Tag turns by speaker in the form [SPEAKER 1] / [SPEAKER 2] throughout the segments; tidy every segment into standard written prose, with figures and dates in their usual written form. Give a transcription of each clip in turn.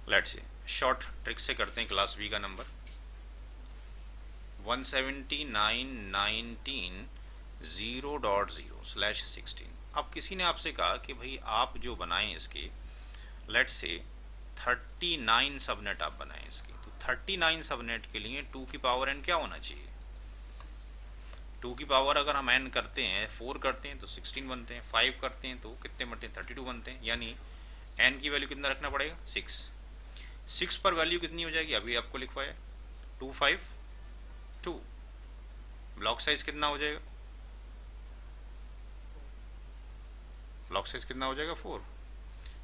[SPEAKER 1] Let's say short trick से करते हैं क्लास बी का नंबर 179.19.0.0/16। अब किसी ने आपसे कहा कि भाई आप जो बनाएं इसके लेट्स से 39 सबनेट आप बनाएं इसके, तो 39 सबनेट के लिए 2 की पावर n क्या होना चाहिए? 2 की पावर अगर हम n करते हैं, 4 करते हैं तो 16 बनते हैं, 5 करते हैं तो कितने बनते हैं? 32 बनते हैं। यानी n की वैल्यू कितना रखना पड़ेगा? 6। 6 पर वैल्यू कितनी हो जाएगी? अभी आपको लिखवाया 252। ब्लॉक साइज कितना हो जाएगा? ब्लॉक साइज कितना हो जाएगा? 4।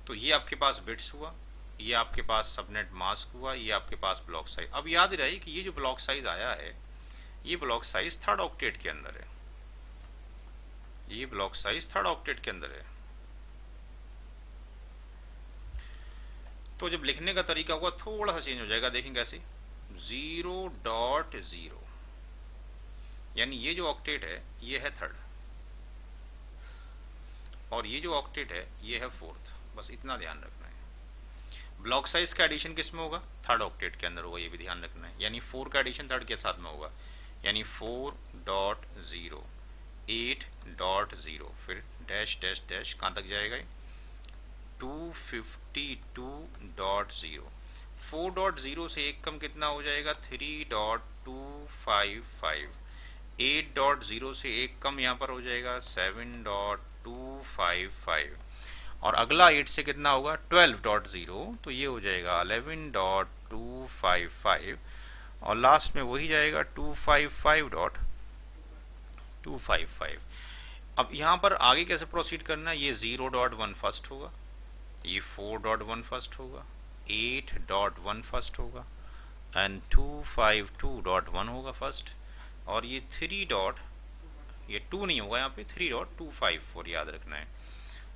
[SPEAKER 1] तो ये आपके पास बिट्स हुआ, ये आपके पास सबनेट मास्क हुआ, ये आपके पास ब्लॉक साइज। अब याद रहे कि ये जो ब्लॉक साइज आया है, ये ब्लॉक साइज थर्ड ऑक्टेट के अंदर है। ये ब्लॉक साइज थर्ड ऑक्टेट के अंदर है। तो जब लिखने का तरीका होगा थोड़ा सा चेंज हो जाएगा। देखेंगे कैसे? 0.0, यानी ये जो ऑक्टेट है ये है थर्ड, और ये जो ऑक्टेट है ये है फोर्थ। बस इतना ध्यान रखना है। ब्लॉक साइज का एडिशन किस में होगा? थर्ड ऑक्टेट के अंदर होगा, ये भी ध्यान रखना है। यानी 4 का एडिशन थर्ड के साथ में होगा, यानी 4.0 8.0 फिर डैश डैश डैश कहाँ तक जाएगा? 252.0। 4.0 से एक कम कितना हो जाएगा? 3.255। 8.0 से एक कम यहाँ पर हो जाएगा 7.255, और अगला 8 से कितना होगा? 12.0, तो ये हो जाएगा 11.255, और लास्ट में वही जाएगा 255.255। अब यहाँ पर आगे कैसे प्रोसीड करना है? ये 0.1 फर्स्ट होगा, ये 4.1 फर्स्ट होगा, 8.1 फर्स्ट होगा, एंड 252.1 होगा फर्स्ट, और ये 3 डॉट, ये 2 नहीं होगा यहाँ पे, 3.254 याद रखना है।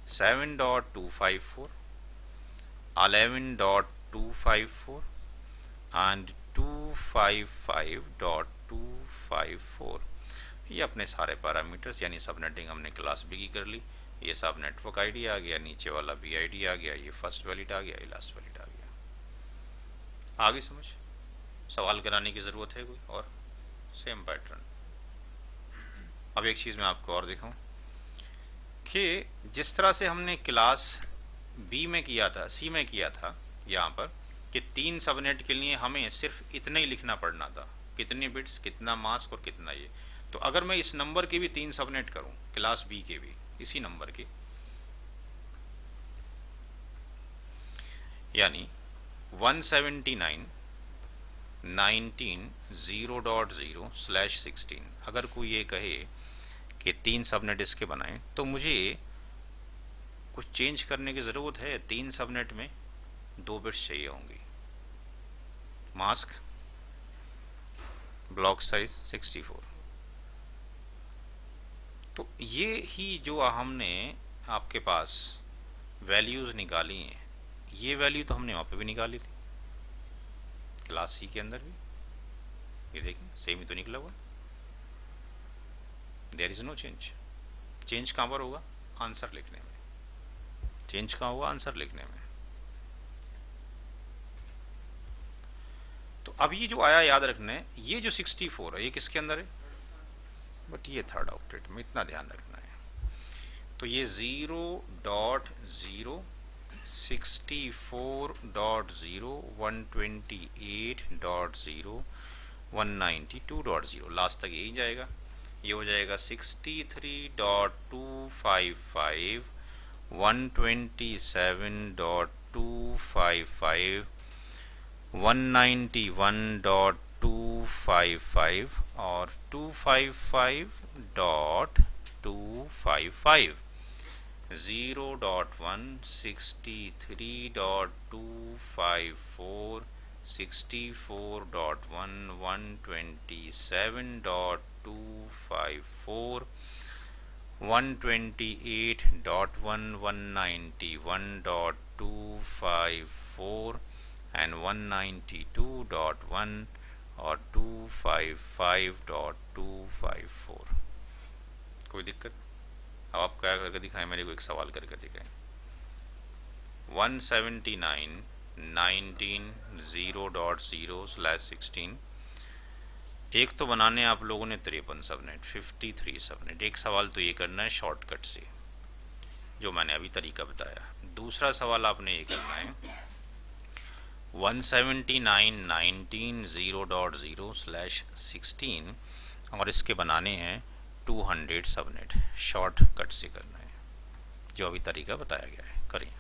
[SPEAKER 1] 7.254, 11.254 एंड 255.254। ये अपने सारे पैरामीटर्स यानी सबनेटिंग हमने क्लास बी की कर ली। ये सब नेटवर्क आईडी आ गया, नीचे वाला बी आईडी आ गया, ये फर्स्ट वैलिड आ गया, ये लास्ट वैलिड आ गया। आगे समझ? सवाल कराने की जरूरत है कोई और? Same pattern. अब एक चीज मैं आपको और दिखाऊं कि जिस तरह से हमने क्लास बी में किया था, सी में किया था, यहाँ पर कि 3 सबनेट के लिए हमें सिर्फ इतना ही लिखना पड़ना था, कितने बिट्स, कितना मास्क और कितना ये। तो अगर मैं इस नंबर के भी 3 सबनेट करूं, क्लास बी के भी इसी नंबर के, यानी 179.19.0.0/16, अगर कोई ये कहे कि 3 सबनेट इसके बनाएं, तो मुझे कुछ चेंज करने की ज़रूरत है? 3 सबनेट में 2 बिट्स चाहिए होंगी, मास्क, ब्लॉक साइज 64। तो ये ही जो हमने आपके पास वैल्यूज़ निकाली हैं, ये वैल्यू तो हमने वहाँ पे भी निकाली थी क्लास सी के अंदर भी। ये देखें सेम ही तो निकला हुआ, there is no change. Change कहाँ पर होगा? आंसर लिखने में। चेंज कहाँ होगा? आंसर लिखने में। तो अब ये जो आया याद रखना है, ये जो 64 है ये किसके अंदर है? बट ये थर्ड ऑक्टेट में, इतना ध्यान रखना है। तो ये 0.0 64.0 128.0 192.0 लास्ट तक यही जाएगा। ये हो जाएगा 63.255 127.255 191.255 और 255.255। 0.1 63.254 64.1 127.254 128.1 191.254 and 192.1 और 255.254। कोई दिक्कत? अब आप क्या करके दिखाएं? मेरे को एक सवाल करके दिखाएं। 179 19.0.0/16। एक तो बनाने आप लोगों ने 53 सबनेट, 53 सबनेट। एक सवाल तो ये करना है शॉर्टकट से, जो मैंने अभी तरीका बताया। दूसरा सवाल आपने ये करना है 179.19.0.0/16 और इसके बनाने हैं 200 सबनेट, शॉर्टकट से करना है, जो अभी तरीका बताया गया है। करें।